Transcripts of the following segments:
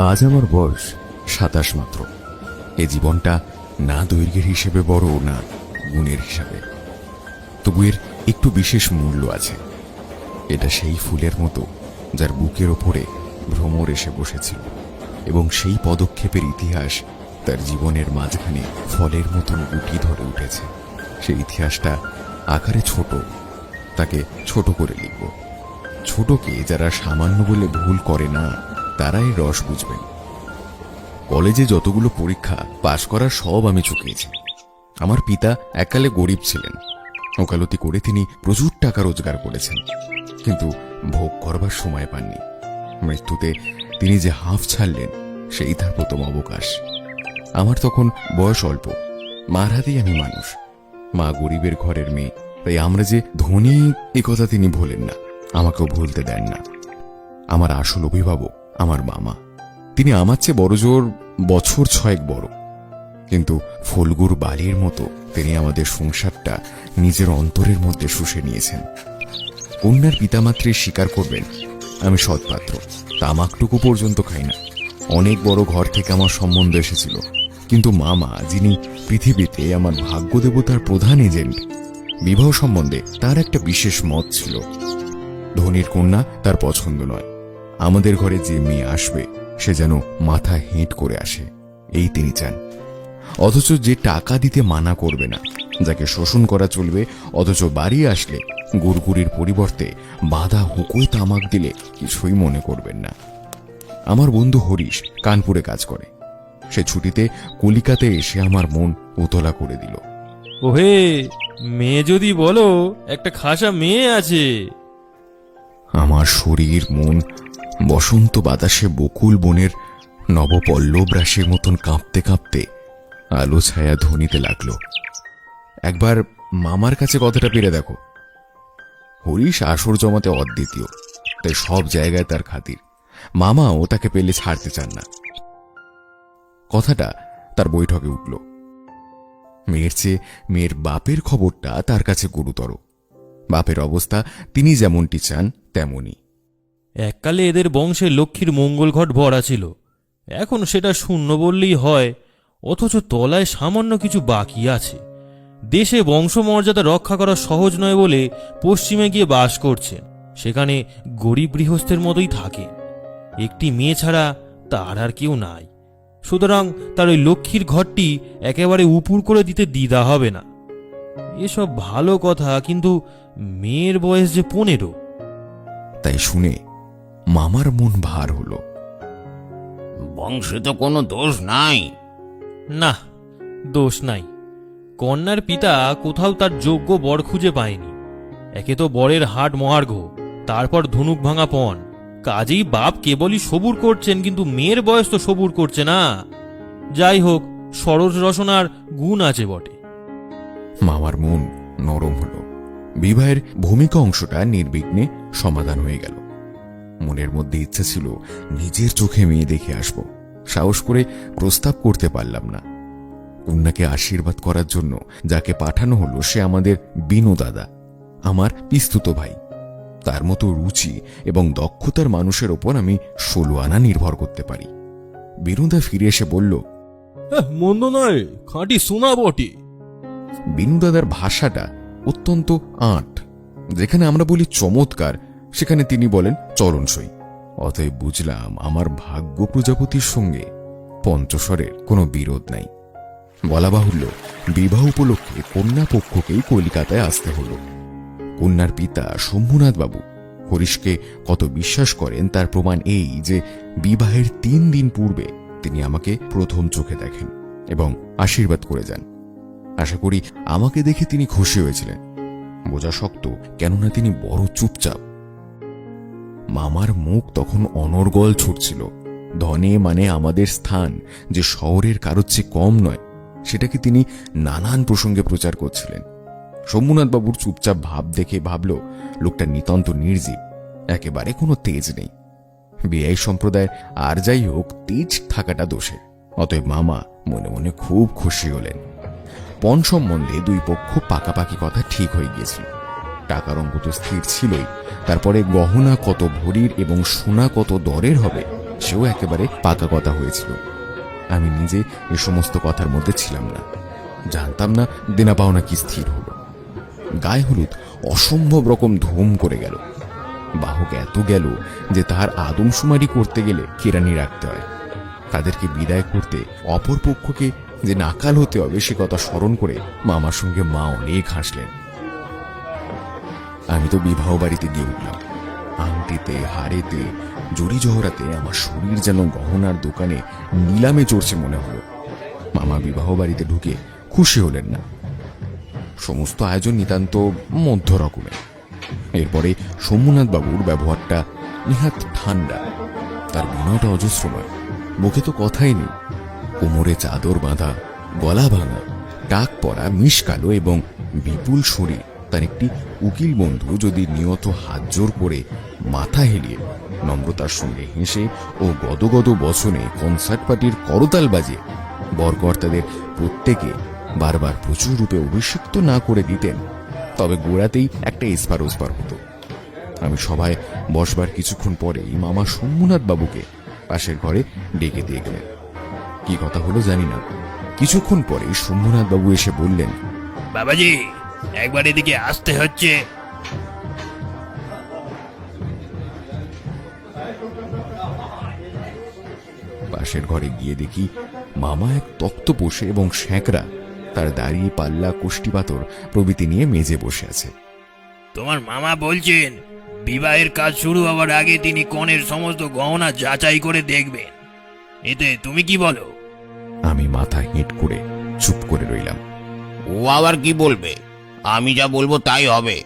আজ আমার বয়স 27 মাত্র। এ জীবনটা না দৈর্ঘ্যের হিসেবে বড়, না গুণের হিসাবে, তবু এর একটু বিশেষ মূল্য আছে। এটা সেই ফুলের মতো যার বুকের ওপরে ভ্রমর এসে বসেছিল, এবং সেই পদক্ষেপের ইতিহাস তার জীবনের মাঝখানে ফলের মতন গুটি ধরে উঠেছে। সেই ইতিহাসটা আকারে ছোট, তাকে ছোট করে লিখব। ছোটকে যারা সামান্য বলে ভুল করে না, তারাই রস বুঝবেন। কলেজে যতগুলো পরীক্ষা পাশ করার সব আমি চুকিয়েছি। আমার পিতা এককালে গরিব ছিলেন, ওকালতি করে তিনি প্রচুর টাকা রোজগার করেছেন, কিন্তু ভোগ করবার সময় পাননি। মৃত্যুতে তিনি যে হাঁফ ছাড়লেন, সেই তার প্রথম অবকাশ। আমার তখন বয়স অল্প, মার হাতেই আমি মানুষ। মা গরিবের ঘরের মেয়ে, তাই আমরা যে ধনী এ কথা তিনি ভোলেন না, আমাকেও ভুলতে দেন না। আমার আসল অভিভাবক আমার মামা। তিনি আমার চেয়ে বড় জোর বছর 6 বড়, কিন্তু ফলগুর বালির মতো তিনি আমাদের সংসারটা নিজের অন্তরের মধ্যে শুষে নিয়েছেন। কন্যার পিতামাত্রী স্বীকার করবেন আমি সৎপাত্র, তামাকটুকু পর্যন্ত খাই না। অনেক বড় ঘর থেকে আমার সম্বন্ধ এসেছিল, কিন্তু মামা, যিনি পৃথিবীতে আমার ভাগ্য দেবতার প্রধান এজেন্ট, বিবাহ সম্বন্ধে তার একটা বিশেষ মত ছিল। ধনীর কন্যা তার পছন্দ নয়, আমাদের ঘরে যে মেয়ে আসবে সে যেন মাথা হেঁট করে আসে, এই তিনি চান। অথচ যে টাকা দিতে মানা করবে না, যাকে শোষণ করা চলবে, অথচ বাড়ি আসলে গুড়গুড়ির পরিবর্তে বাঁধা হুকোয় তামাক দিলে কিছুই মনে করবেন না। আমার বন্ধু হরিশ কানপুরে কাজ করে। সে ছুটিতে কলিকাতায় এসে আমার মন উতলা করে দিল। ওহে, মেয়ে যদি বলো, একটা খাসা মেয়ে আছে। আমার শরীর মন বসন্ত বাতাসে বকুল বনের নবপল্লব রাশির মতন কাঁপতে কাঁপতে আলো ছায়া ধ্বনিতে লাগলো। একবার মামার কাছে কথাটা পেরে দেখো। হরিশ আসর জমাতে অদ্বিতীয়, তাই সব জায়গায় তার খাতির। মামাও তাকে পেলে ছাড়তে চান না। কথাটা তার বৈঠকে উঠল। মেয়ের চেয়ে মেয়ের বাপের খবরটা তার কাছে গুরুতর। বাপের অবস্থা তিনি যেমনটি চান তেমনই। এককালে এদের বংশে লক্ষ্মীর মঙ্গল ঘট ভরা ছিল, এখন সেটা শূন্য বললেই হয়। অথচ তলায় সামান্য কিছু বাকি আছে। দেশে বংশমর্যাদা রক্ষা করা সহজ নয় বলে পশ্চিমে গিয়ে বাস করছেন, সেখানে গরিব গৃহস্থের মতোই থাকে। একটি মেয়ে ছাড়া তার আর কেউ নাই, সুতরাং তার ওই লক্ষ্মীর ঘরটি একেবারে উপুর করে দিতে দ্বিধা হবে না। এসব ভালো কথা, কিন্তু মেয়ের বয়স যে 15। তাই শুনে মামার মন ভার হলো। বংশে তো কোনো দোষ নাই। না, দোষ নাই। কন্যার পিতা কোথাও তার যোগ্য বর খুঁজে পায়নি। একে তো বরের হাট মহার্ঘ, তারপর ধনুক ভাঙা পণ। কাজেই বাপ কেবলই সবুর করছেন, কিন্তু মেয়ের বয়স তো সবুর করছে না। যাই হোক, সরস রসনার গুণ আছে বটে। মামার মন নরম হলো। বিবাহের ভূমিকা অংশটা নির্বিঘ্নে সমাধান হয়ে গেল। মনের মধ্যে ইচ্ছা ছিল নিজের চোখে মেয়ে দেখে আসব, সাহস করে প্রস্তাব করতে পারলাম না। কন্যাকে আশীর্বাদ করার জন্য যাকে পাঠানো হলো সে আমাদের বিনু দাদা, আমার পিস্তুত ভাই। তার মতো রুচি এবং দক্ষতার মানুষের ওপর আমি 16 আনা নির্ভর করতে পারি। বিনুদা ফিরে এসে বলল, মন্দ নয়, খাঁটি সোনা বটে। বিনু দাদার ভাষাটা অত্যন্ত আঁট। যেখানে আমরা বলি চমৎকার, সেখানে তিনি বলেন চরণসই। অতএব বুঝলাম আমার ভাগ্য প্রজাপতির সঙ্গে পঞ্চস্বরের কোনো বিরোধ নাই। বলা বাহুল্য, বিবাহ উপলক্ষে কন্যা পক্ষকেই কলিকাতায় আসতে হলো। কন্যার পিতা শম্ভুনাথ বাবু হরিশকে কত বিশ্বাস করেন তার প্রমাণ এই যে বিবাহের 3 দিন পূর্বে তিনি আমাকে প্রথম চোখে দেখেন এবং আশীর্বাদ করে যান। আশা করি আমাকে দেখে তিনি খুশি হয়েছিলেন। বোঝা শক্ত, কেননা তিনি বড় চুপচাপ। মামার মুখ তখন অনর্গল ছুটছিল। ধনে মানে আমাদের স্থান যে শহরের কারোর চেয়ে কম নয়, সেটাকে তিনি নানান প্রসঙ্গে প্রচার করছিলেন। শম্ভুনাথ বাবুর চুপচাপ ভাব দেখে ভাবল লোকটা নিতান্ত নির্জীব, একেবারে কোনো তেজ নেই। বেআই সম্প্রদায়ের আর যাই হোক, তেজ থাকাটা দোষে। অতএব মামা মনে মনে খুব খুশি হলেন। পণ সম্বন্ধে 2 পক্ষ পাকাপাকি কথা ঠিক হয়ে গিয়েছিল। টাকার অঙ্ক তো স্থির ছিলই, তারপরে গহনা কত ভরির এবং সোনা কত দরের হবে সেও একেবারে পাকা কথা হয়েছিল। আমি নিজে এ সমস্ত কথার মধ্যে ছিলাম না, জানতাম না দেনা পাওনা কি স্থির হলো। গায়ে হলুদ অসম্ভব রকম ধুম করে গেল। বাহক এত গেল যে তাহার আদমশুমারি করতে গেলে কেরানি রাখতে হয়। তাদেরকে বিদায় করতে অপর পক্ষকে যে নাকাল হতে হবে সে কথা স্মরণ করে মামার সঙ্গে মা অনেক হাসলেন। আমি তো বিবাহ বাড়িতে গিয়ে উঠলাম। আংটিতে, হাড়েতে, জড়ি জহরাতে আমার শরীর যেন গহনার দোকানে নিলামে চড়ছে মনে হলো। মামা বিবাহ বাড়িতে ঢুকে খুশি হলেন না। সমস্ত আয়োজন নিতান্ত মধ্য রকমের। এরপরে সোমনাথ বাবুর ব্যবহারটা নিহাত ঠান্ডা, তার বিনয়টা অজস্রময়। মুখে তো কথাই নেই। কোমরে চাদর বাঁধা, গলা ভাঙা, টাক পরা, মিশকালো এবং বিপুল শরীর। তার একটি উকিল বন্ধু যদি নিয়ত হাত জোর করে মাথা হেলিয়ে নম্রতার সঙ্গে হেসে ও গদগদ বচনে কনসার্ট পার্টির করতাল বাজিয়ে বরকর্তাদের প্রত্যেকে বারবার প্রচুর রূপে অভিষিক্ত না করে দিতেন, তবে গোড়াতেই একটা এসপার ওসপার হতো। আমি সবাই বসবার কিছুক্ষণ পরেই মামা সোমনাথ বাবুকে পাশের ঘরে ডেকে দিয়ে গেলেন। কি কথা হলো জানি না। কিছুক্ষণ পরে সোমনাথ বাবু এসে বললেন, বাবাজি, একবার এদিকে আসতে হচ্ছে। পাশের ঘরে গিয়ে দেখি মামা এক তক্তপোষে এবং স্যাঁকড়া, তার দাড়ি, পাল্লা, কোষ্ঠী পাথর প্রভৃতি নিয়ে মেজে বসে আছে। তোমার মামা বলছেন বিবাহের কাজ শুরু হওয়ার আগে তিনি কনের সমস্ত গহনা যাচাই করে দেখবেন। এতে তুমি কি বলো? আমি মাথা হেঁট করে চুপ করে রইলাম। ও আবার কি বলবে? আমি যা বলবো তাই হবে।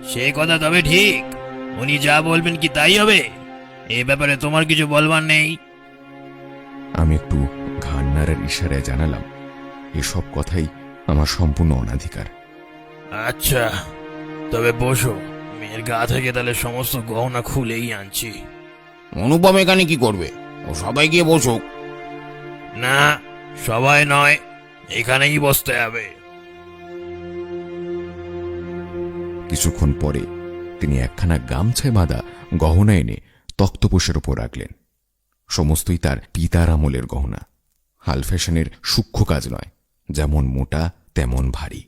সে কথা তবে ঠিক, উনি যা বলবেন কি তাই হবে? এ ব্যাপারে তোমার কিছু বলবার নেই? আমি একটু ঘাড় নাড়ার ইশারায় জানালাম, এসব কথাই আমার সম্পূর্ণ অনাধিকার। আচ্ছা, তবে বসো। মেয়ের গা থেকে তাহলে সমস্ত গহনা খুলেই আনছি। অনুপম এখানে কি করবে? ও সবাই গিয়ে বসুক। না, সবাই নয়, এখানেই বসতে হবে। কিছুক্ষণ পরে তিনি একখানা গামছায় বাঁধা গহনা এনে তক্তপোষের ওপর রাখলেন। সমস্তই তার পিতার আমলের গহনা, হাল ফ্যাশনের সূক্ষ্ম কাজ নয়, যেমন মোটা তেমন ভারী।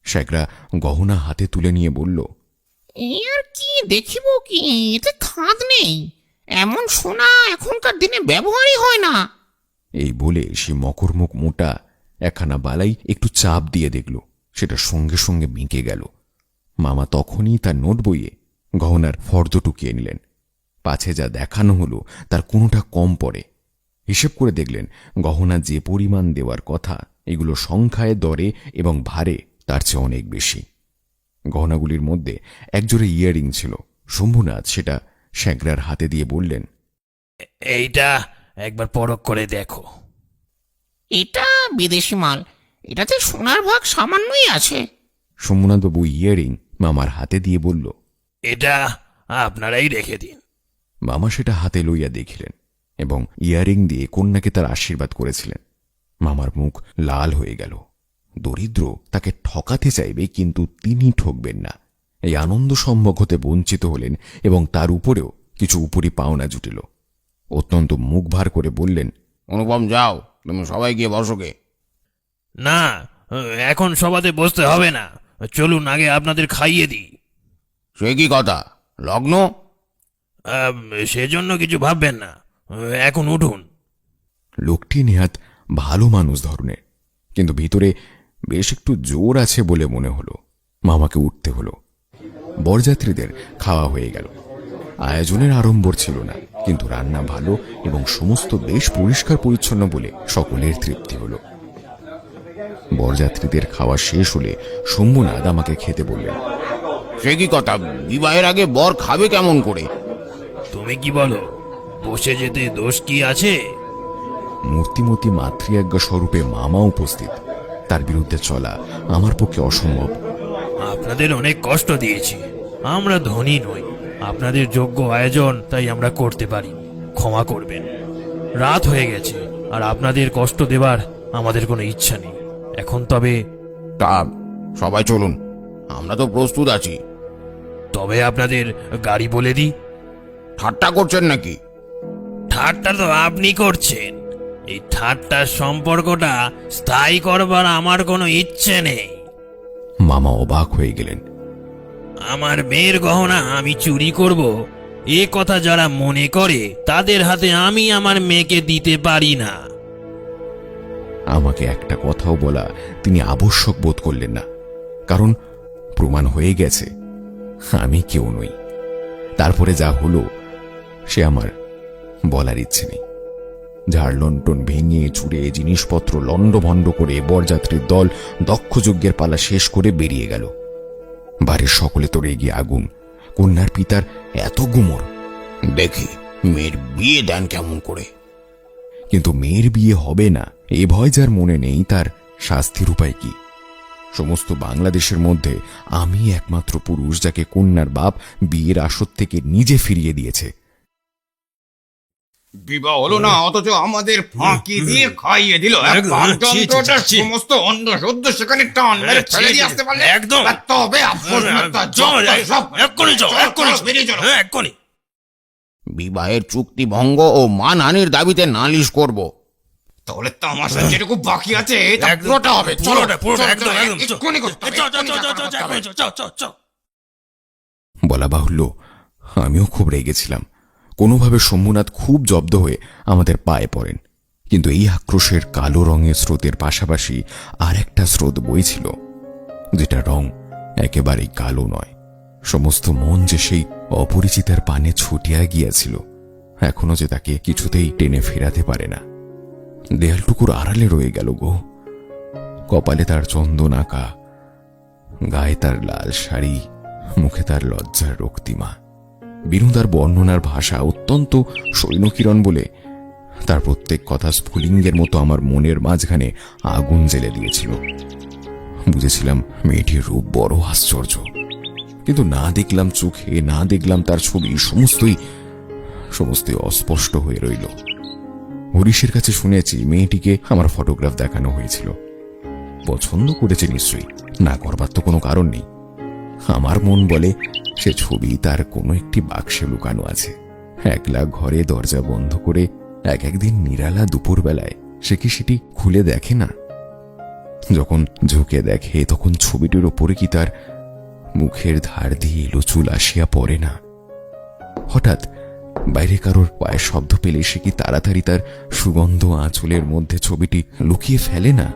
শেখরা গহনা হাতে তুলে নিয়ে বলল, এর কি দেখিব কি? এতে খাদ নেই। এমন সোনা এখনকার দিনে ব্যবহারই হয় না। এই বলে সে মকরমুখ মোটা একখানা বালাই একটু চাপ দিয়ে দেখল, সেটা সঙ্গে সঙ্গে মিঁকে গেল। মামা তখনই তার নোট বইয়ে গহনার ফর্দ টুকিয়ে নিলেন। পাছে যা দেখানো হলো তার কোনোটা কম পড়ে। হিসেব করে দেখলেন গহনা যে পরিমাণ দেওয়ার কথা, এগুলো সংখ্যায়, দরে এবং ভারে তার চেয়ে অনেক বেশি। গহনাগুলির মধ্যে একজোড়ে ইয়ারিং ছিল। শম্ভুনাথ সেটা শ্যাকরার হাতে দিয়ে বললেন, এইটা একবার পরখ করে দেখো। এটা বিদেশি মাল। এটাতে সোনার ভাগ সামান্যই আছে। শম্ভুনাথবাবু ইয়ারিং মামার হাতে দিয়ে বলল, এটা আপনারাই রেখে দিন। মামা সেটা হাতে লইয়া দেখিলেন এবং ইয়ারিং দিয়ে কন্যাকে তার আশীর্বাদ করেছিলেন। মামার মুখ লাল হয়ে গেল। দরিদ্র তাকে ঠকাতে চাইবে, কিন্তু তিনি ঠকবেন না, এই আনন্দ সম্ভোগ হতে বঞ্চিত হলেন এবং তার উপরেও কিছু উপরি পাওনা জুটিল। অত্যন্ত মুখ ভার করে বললেন, অনুপম যাও, তুমি সবাই গিয়ে বসোকে। না, এখন সবাতে বসতে হবে না, চলুন আগে আপনাদের খাইয়ে দিই। সে কি কথা? লগ্ন? সেজন্য কিছু ভাববেন না, এখন উঠুন। লোকটি নেহাত ভালো মানুষ ধরনের, কিন্তু ভিতরে বেশ একটু জোর আছে বলে মনে হলো। মামাকে উঠতে হলো। বরযাত্রীদের খাওয়া হয়ে গেল। আয়োজনের আড়ম্বর ছিল না, কিন্তু রান্না ভালো এবং সমস্ত বেশ পরিষ্কার পরিচ্ছন্ন বলে সকলের তৃপ্তি হলো। বরযাত্রীদের খাওয়া শেষ হলে শম্ভুনাথ আমাকে খেতে বললেন। সে কি কথা? বিবাহের আগে বর খাবে কেমন করে? তুমি কি বলো? বসে যেতে দোষ কি আছে? মূর্তিমতী মাতৃজ্ঞা স্বরূপে মামা উপস্থিত, তার বিরুদ্ধে চলা আমার পক্ষে অসম্ভব। আপনাদের অনেক কষ্ট দিয়েছি, আমরা ধনী নই, আপনাদের যোগ্য আয়োজন তাই আমরা করতে পারি, ক্ষমা করবেন। রাত হয়ে গেছে আর আপনাদের কষ্ট দেবার আমাদের কোনো ইচ্ছা নেই। এখন তবে তা সবাই চলুন, আমরা তো প্রস্তুত আছি। তবে আপনাদের গাড়ি বলে দিই। ঠাট্টা করছেন নাকি? ঠাট্টা তো আপনি করছেন। এই ঠাট্টার সম্পর্কটা স্থায়ী করবার আমার কোনো ইচ্ছে নেই। মামা অবাক হয়ে গেলেন। আমার মেয়ের গহনা আমি চুরি করব, এ কথা যারা মনে করে তাদের হাতে আমি আমার মেয়েকে দিতে পারি না। আমাকে একটা কথাও বলা তিনি আবশ্যক বোধ করলেন না, কারণ প্রমাণ হয়ে গেছে আমি কেউ নই। তারপরে যা হলো সে আমার বলার ইচ্ছে নেই। ঝাড়লন্টন ভেঙে চুড়ে জিনিসপত্র লণ্ডভণ্ড করে বরযাত্রীর দল দক্ষযজ্ঞের পালা শেষ করে বেরিয়ে গেল। বাড়ির সকলে তো রেগে আগুন। কন্যার পিতার এত গুমর। দেখি মেয়ের বিয়ে দেন কেমন করে। কিন্তু মেয়ের বিয়ে হবে না এ ভয় যার মনে নেই, তার শাস্তির উপায় কি? সমস্ত বাংলাদেশের মধ্যে আমি একমাত্র পুরুষ যাকে কন্যার বাপ বিয়ের আসর থেকে নিজে ফিরিয়ে দিয়েছে। বিবাহ হলো না, অথচ আমাদের ফাঁকি দিয়ে খাইয়ে দিল। সমস্ত অন্য সদ্য সেখানে টান মেরে ফেলে দিয়ে আসতে পারলে একদম। তবে আফসোস না, তা সব বেরিয়ে চলো। বিবাহের চুক্তি ভঙ্গ ও মানহানির দাবিতে নালিশ করব। তাহলে তামাশা যেটুকু বাকি আছে তা পুরোটা হবে। এক্ষুনি করতে হবে। বলা বাহুল্য আমিও খুব রেগেছিলাম। কোনোভাবে শম্ভুনাথ খুব জব্দ হয়ে আমাদের পায়ে পড়েন। কিন্তু এই আক্রোশের কালো রঙের স্রোতের পাশাপাশি আর একটা স্রোত বইছিল, যেটা রং একেবারেই কালো নয়। সমস্ত মন যে সেই অপরিচিতার পানে ছুটিয়া গিয়াছিল, এখনো যে তাকে কিছুতেই টেনে ফেরাতে পারে না। দেয়ালটুকুর আড়ালে রয়ে গেল গো। কপালে তার চন্দন আঁকা, গায়ে তার লাল শাড়ি, মুখে তার লজ্জার রক্তিমা। বিনোদার বর্ণনার ভাষা অত্যন্ত সৈন্যকিরণ বলে তার প্রত্যেক কথা স্ফুলিঙ্গের মতো আমার মনের মাঝখানে আগুন জ্বেলে দিয়েছিল। বুঝেছিলাম মেয়েটির রূপ বড় আশ্চর্য, কিন্তু না দেখলাম চোখে, না দেখলাম তার ছবি, সমস্তই অস্পষ্ট হয়ে রইল। হরিশের কাছে শুনেছি মেয়েটিকে আমার ফটোগ্রাফ দেখানো হয়েছিল। পছন্দ করেছে নিশ্চয়ই, না করবার তো কোনো কারণ নেই। আমার মন বলে সে ছবি তার কোনো একটি বাক্সে লুকানো আছে। একলা ঘরে দরজা বন্ধ করে একদিন নিরালা দুপুরবেলায় সে কি সেটি খুলে দেখে না? যখন ঝুঁকে দেখে তখন ছবিটির ওপরে কি তার মুখের ধার দিয়ে এলো চুল আসিয়া পড়ে না? হঠাৎ বাইরে কারোর পায়ের শব্দ পেলে সে কি তাড়াতাড়ি তার সুগন্ধ আঁচলের মধ্যে ছবিটি লুকিয়ে ফেলে না?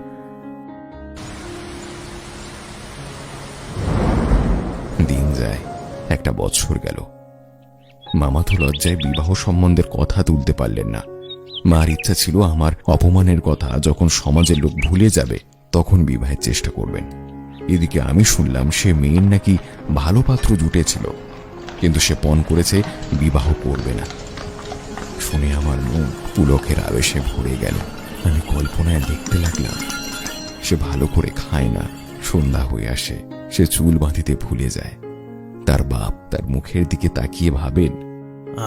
দিন যায়, একটা বছর গেল। মামা তো লজ্জায় বিবাহ সম্বন্ধের কথা তুলতে পারলেন না। মার ইচ্ছা ছিল আমার অপমানের কথা যখন সমাজের লোক ভুলে যাবে তখন বিবাহের চেষ্টা করবেন। এদিকে আমি শুনলাম সে মেয়ের নাকি ভালো পাত্র জুটেছিল, কিন্তু সে পণ করেছে বিবাহ করবে না। শুনে আমার মন পুলকের আবেশে ভরে গেল। আমি কল্পনায় দেখতে লাগলাম সে ভালো করে খায় না, সন্ধ্যা হয়ে আসে, সে চুল বাঁধিতে ভুলে যায়। তার বাপ তার মুখের দিকে তাকিয়ে ভাবেন,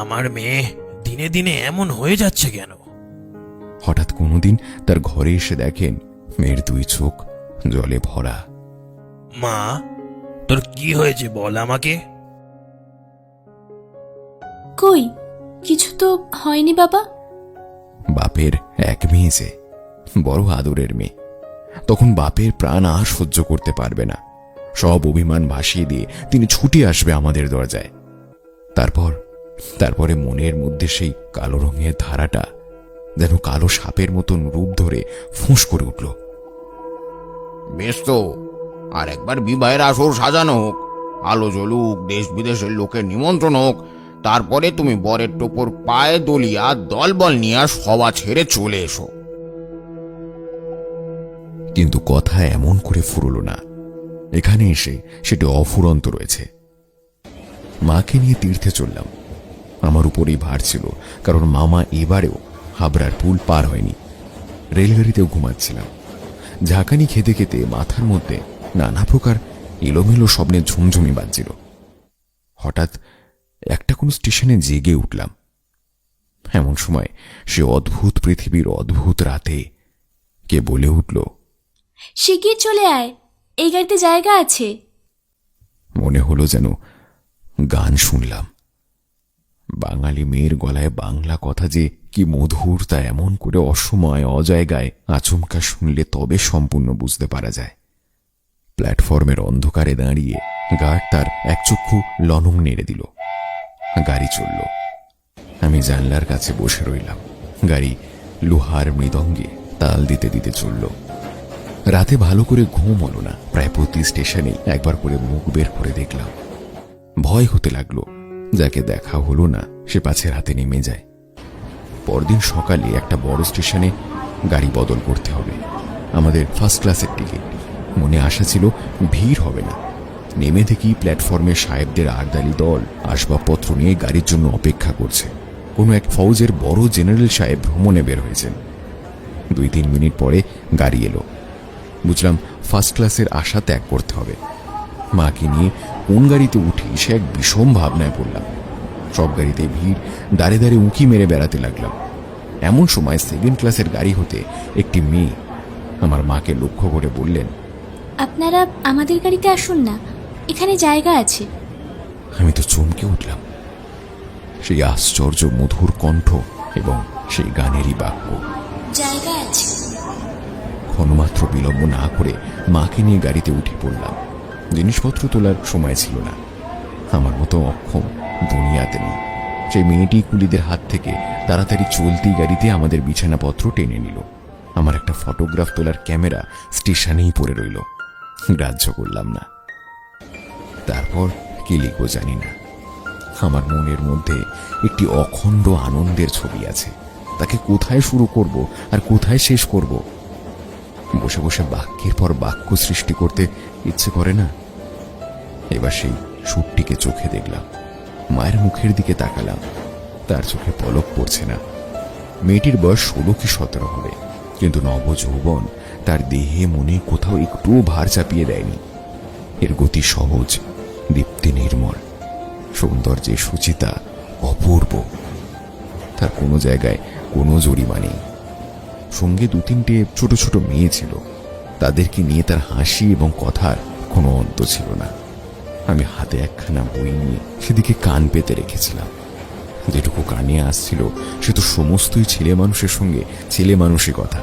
আমার মেয়ে দিনে দিনে এমন হয়ে যাচ্ছে কেন? হঠাৎ কোনোদিন তার ঘরে এসে দেখেন মেয়ের দুই চোখ জলে ভরা। মা, তোর কি হয়েছে বল আমাকে। কই, কিছু তো হয়নি বাবা। বাপের এক মেয়ে, যে বড় আদরের মেয়ে। তখন বাপের প্রাণ আর সহ্য করতে পারবে না। সব অভিমান ভাসিয়ে দিয়ে তিনি ছুটে আসবে আমাদের দরজায়। তারপরে মনের মধ্যে সেই কালো রঙের ধারাটা যেন কালো সাপের মতন রূপ ধরে ফুঁস করে উঠল। বেশ তো, আর একবার বিবাহের আসর সাজানো হোক, আলো জ্বলুক, দেশ বিদেশের লোকের নিমন্ত্রণ হোক, তারপরে তুমি বরের টোপর পায়ে দলিয়া দলবল নিয়ে সভা ছেড়ে চলে এসো। কিন্তু কথা এমন করে ফুরল না। এখানে এসে সেটি অফুরন্ত রয়েছে। মাকে নিয়ে তীর্থে চললাম। আমার উপরেই ভার ছিল, কারণ মামা এবারেও হাবড়ার পুল পার হয়নি। রেলগাড়িতেও ঘুমাচ্ছিলাম। ঝাঁকানি খেতে খেতে মাথার মধ্যে নানা প্রকার এলোমেলো স্বপ্নের ঝুমঝুমি বাজছিল। হঠাৎ একটা কোন স্টেশনে জেগে উঠলাম। এমন সময় সে অদ্ভুত পৃথিবীর অদ্ভুত রাতে কে বলে উঠল, শিগগির চলে আয়, এই গাড়িতে জায়গা আছে। মনে হলো যেন গান শুনলাম। বাঙালি মেয়ের গলায় বাংলা কথা যে কি মধুর তা এমন করে অসময় অজায়গায় আচমকা শুনলে তবে সম্পূর্ণ বুঝতে পারা যায়। প্ল্যাটফর্মের অন্ধকারে দাঁড়িয়ে গার্ড তার এক চক্ষু লনং নেড়ে দিল। গাড়ি চলল। আমি জানলার কাছে বসে রইলাম। গাড়ি লোহার মৃদঙ্গে তাল দিতে দিতে চলল। রাতে ভালো করে ঘুম হলো না। প্রায় প্রতি স্টেশনে একবার করে মুখ বের করে দেখলাম। ভয় হতে লাগলো, যাকে দেখা হলো না সে পাছে রাতে নেমে যায়। পরদিন সকালে একটা বড় স্টেশনে গাড়ি বদল করতে হবে। আমাদের ফার্স্ট ক্লাসের টিকিট। মনে আশা ছিল ভিড় হবে না। নেমে দেখি প্ল্যাটফর্মে সাহেবদের আর্দালি দল আসবাবপত্র নিয়ে গাড়ির জন্য অপেক্ষা করছে। কোনো এক ফৌজের বড় জেনারেল সাহেব ভ্রমণে বের হয়েছেন। 2-3 মিনিট পরে গাড়ি এলো। বুঝলাম ফার্স্ট ক্লাসের আশা ত্যাগ করতে হবে। মাকে নিয়ে কোন গাড়িতে উঠি সে এক বিষম ভাবনায় পড়লাম। সব গাড়িতে ভিড়, দাঁড়ে দাঁড়ে উঁকি মেরে বেড়াতে লাগলাম। এমন সময় সেকেন্ড ক্লাসের গাড়ি হতে একটি মেয়ে আমার মাকে লক্ষ্য করে বললেন, আপনারা আমাদের গাড়িতে আসুন না, এখানে জায়গা আছে। আমি তো চমকে উঠলাম। সেই আশ্চর্য মধুর কণ্ঠ এবং সেই গানেরই বাক্য। জায়গা আছে। ক্ষণমাত্র বিলম্ব না করে মাকে নিয়ে গাড়িতে উঠে পড়লাম। জিনিসপত্র তোলার সময় ছিল না। আমার মতো অক্ষম দুনিয়াতে নেই। সেই মেয়েটি কুলিদের হাত থেকে তাড়াতাড়ি চলতি গাড়িতে আমাদের বিছানাপত্র টেনে নিল। আমার একটা ফটোগ্রাফ তোলার ক্যামেরা স্টেশনেই পড়ে রইল। গ্রাহ্য করলাম না। তারপর কি লিখব জানি না। আমার মনের মধ্যে একটি অখণ্ড আনন্দের ছবি আছে। তাকে কোথায় শুরু করব আর কোথায় শেষ করব? বসে বসে বাক্যের পর বাক্য সৃষ্টি করতে ইচ্ছে করে না। এবার সেই সুরটিকে চোখে দেখলাম। মায়ের মুখের দিকে তাকালাম। তার চোখে পলক পড়ছে না। মেয়েটির বয়স 16 কি 17 হবে, কিন্তু নবযৌবন তার দেহে মনে কোথাও একটু ভার চাপিয়ে দেয়নি। এর গতি সহজ, দীপ্তি নির্মল, সৌন্দর্যে সুচিতা অপূর্ব। তার কোনো জায়গায় কোনো জরিমা নেই। সঙ্গে 2-3টে ছোট ছোট মেয়ে ছিল। তাদেরকে নিয়ে তার হাসি এবং কথার কোনো অন্ত ছিল না। আমি হাতে একখানা বই নিয়ে সেদিকে কান পেতে রেখেছিলাম। যেটুকু কানে আসছিল সে তো সমস্তই ছেলে মানুষের সঙ্গে ছেলে মানুষই কথা।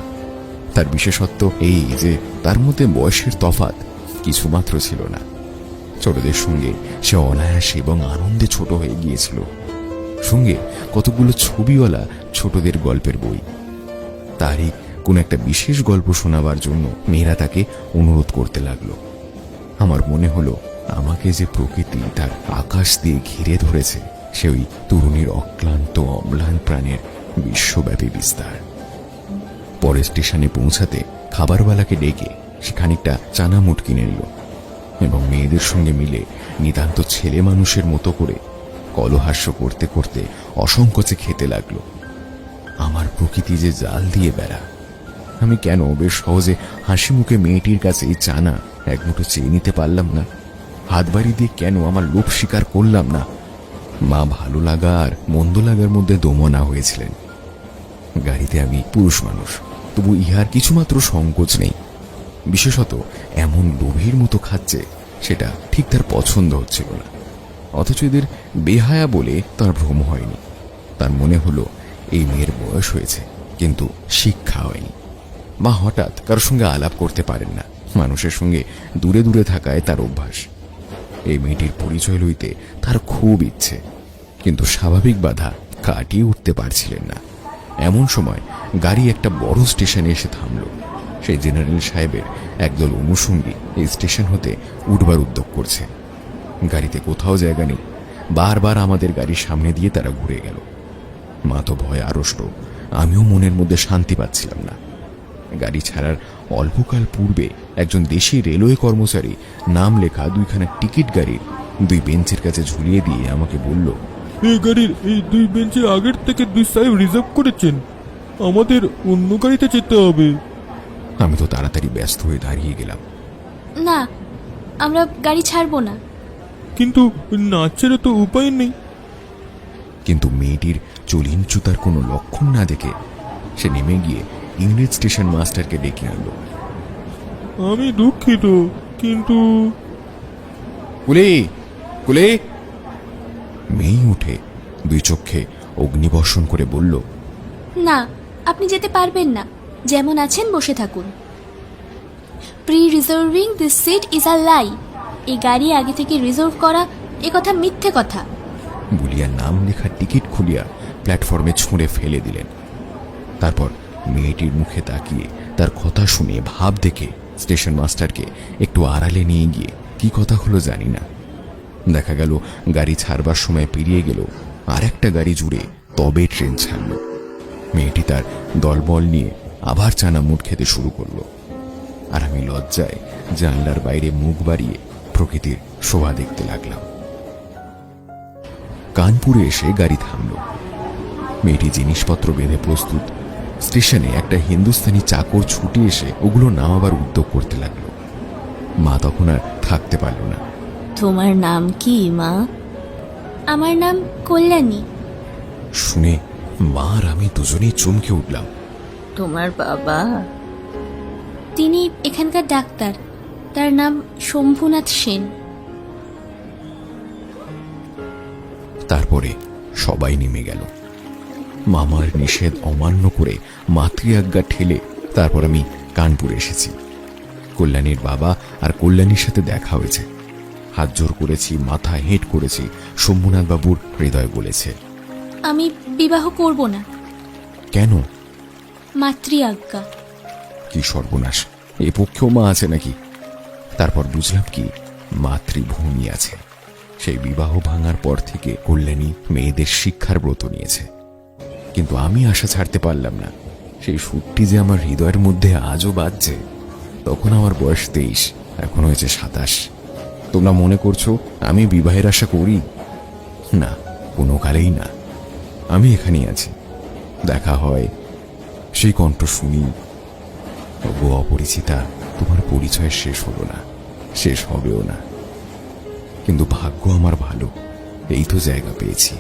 তার বিশেষত্ব এই যে তার মধ্যে বয়সের তফাৎ কিছুমাত্র ছিল না। ছোটদের সঙ্গে সে অনায়াসে এবং আনন্দে ছোট হয়ে গিয়েছিল। সঙ্গে কতগুলো ছবিওয়ালা ছোটদের গল্পের বই। তারই কোন একটা বিশেষ গল্প শোনাবার জন্য মেয়েরা তাকে অনুরোধ করতে লাগলো। আমার মনে হলো আমাকে যে প্রকৃতি তার আকাশ দিয়ে ঘিরে ধরেছে সে ওই তরুণীর অক্লান্ত অম্লান প্রাণের বিশ্বব্যাপী বিস্তার। পরে স্টেশনে পৌঁছাতে খাবারওয়ালাকে ডেকে সে খানিকটা চানামুট কিনে নিল এবং মেয়েদের সঙ্গে মিলে নিতান্ত ছেলে মানুষের মতো করে কলহাস্য করতে করতে অসংকোচে খেতে লাগলো। আমার প্রকৃতি যে জাল দিয়ে বেড়া। আমি কেন বেশ সহজে হাসি মুখে মেয়েটির কাছে এই চানা এক মুঠো চেয়ে নিতে পারলাম না? হাত বাড়ি দিয়ে কেন আমার লোভ স্বীকার করলাম না? মা ভালো লাগা আর মন্দ লাগার মধ্যে দমনা হয়েছিলেন। গাড়িতে আমি পুরুষ মানুষ, তবু ইহার কিছুমাত্র সংকোচ নেই। বিশেষত এমন লোভীর মতো খাচ্ছে সেটা ঠিক তার পছন্দ হচ্ছিল না। অথচ এদের বেহায়া বলে তার ভ্রম হয়নি। তার মনে হলো এই মেয়ের বয়স হয়েছে কিন্তু শিক্ষা হয়নি। মা হঠাৎ কারোর সঙ্গে আলাপ করতে পারেন না। মানুষের সঙ্গে দূরে দূরে থাকায় তার অভ্যাস। এই মেয়েটির পরিচয় লইতে তার খুব ইচ্ছে, কিন্তু স্বাভাবিক বাধা কাটিয়ে উঠতে পারছিলেন না। এমন সময় গাড়ি একটা বড় স্টেশনে এসে থামল। সেই জেনারেল সাহেবের একদল অনুষঙ্গী এই স্টেশন হতে উঠবার উদ্যোগ করছে। গাড়িতে কোথাও জায়গা নেই। বারবার আমাদের গাড়ির সামনে দিয়ে তারা ঘুরে গেল। মা তো ভয়ে আড়ষ্ট, আমিও মনের মধ্যে শান্তি পাচ্ছিলাম না। গাড়ি ছাড়ার অল্পকাল পূর্বে একজন দেশি রেলওয়ে কর্মচারী নাম লেখা 2খানা টিকিট গাড়ির 2 বেঞ্চের কাছে ঝুলিয়ে দিয়ে আমাকে বলল, এই গাড়ির এই 2 বেঞ্চে আগের থেকে 2 সাহেব রিজার্ভ করেছেন, আমাদের অন্য গাড়িতে যেতে হবে। আমি তো তাড়াতাড়ি ব্যস্ত হয়ে দাঁড়িয়ে গেলাম। না, আমরা গাড়ি ছাড়বো না। কিন্তু না ছেড়ে তো উপায় নেই। কিন্তু মেয়েটির চলিনচ্যুতার কোনো লক্ষণ না দেখে সে নেমে গিয়ে ইংরেজ স্টেশন মাস্টারকে ডেকে আনলো। আমি দুঃখিত, কিন্তু কুলে কুলে। মেয়ে উঠে দুই চক্ষে অগ্নিবর্ষণ করে বলল, না, আপনি যেতে পারবেন না। যেমন আছেন বসে থাকুন। Pre reserving this seat is a lie. এই গাড়ি আগে থেকে রিজার্ভ করা এ কথা মিথ্যে কথা। বলিয়া নাম লেখা টিকিট খুলিয়া প্ল্যাটফর্মে ছুঁড়ে ফেলে দিলেন। তারপর মেয়েটির মুখে তাকিয়ে তার কথা শুনে ভাব দেখে স্টেশন মাস্টারকে একটু আড়ালে নিয়ে গিয়ে কি কথা হলো জানি না। দেখা গেল গাড়ি ছাড়বার সময় পেরিয়ে গেল আর একটা গাড়ি জুড়ে তবে ট্রেন ছাড়ল। মেয়েটি তার দলবল নিয়ে আবার চানামুট খেতে শুরু করলো, আর আমি লজ্জায় জানলার বাইরে মুখ বাড়িয়ে প্রকৃতির শোভা দেখতে লাগলাম। কানপুরে এসে গাড়ি থামল। মেয়েটি জিনিসপত্র বেঁধে প্রস্তুত। স্টেশনে একটা হিন্দুস্তানি চাকর ছুটে এসে ওগুলো নামাবার উদ্যোগ করতে লাগলো। মা তখন আর থাকতে পারল না। তোমার নাম কি মা? আমার নাম কল্যাণী। শুনে মা আর আমি দুজনেই চমকে উঠলাম। তোমার বাবা? তিনি এখানকার ডাক্তার। তার নাম শম্ভুনাথ সেন। তারপরে সবাই নেমে গেল। মামার নিষেধ অমান্য করে মাতৃ আজ্ঞা ঠেলে তারপর আমি কানপুর এসেছি। কল্যাণীর বাবা আর কল্যাণীর সাথে দেখা হয়েছে। হাত জোর করেছি, মাথা হেঁট করেছি। শম্ভুনাথ বাবুর হৃদয় বলেছে, আমি বিবাহ করব না। কেন? মাতৃ আজ্ঞা। কি সর্বনাশ! এ পক্ষেও মা আছে নাকি? তারপর বুঝলাম কি মাতৃভূমি আছে। সেই বিবাহ ভাঙার পর থেকে কল্যাণী মেয়েদের শিক্ষার ব্রত নিয়েছে। কিন্তু আমি আশা ছাড়তে পারলাম না। সেই সুরটি যে আমার হৃদয়ের মধ্যে আজও বাজছে। তখন আমার বয়স 23, এখন হয়েছে 27। তোমরা মনে করছো আমি বিবাহের আশা করি? না, কোনো কালেই না। আমি এখানেই আছি। দেখা হয়, সেই কণ্ঠ শুনি। গো অপরিচিতা, তোমার পরিচয় শেষ হলো না, শেষ হবেও না। কিন্তু ভাগ্য আমার ভালো, এই তো জায়গা পেয়েছি।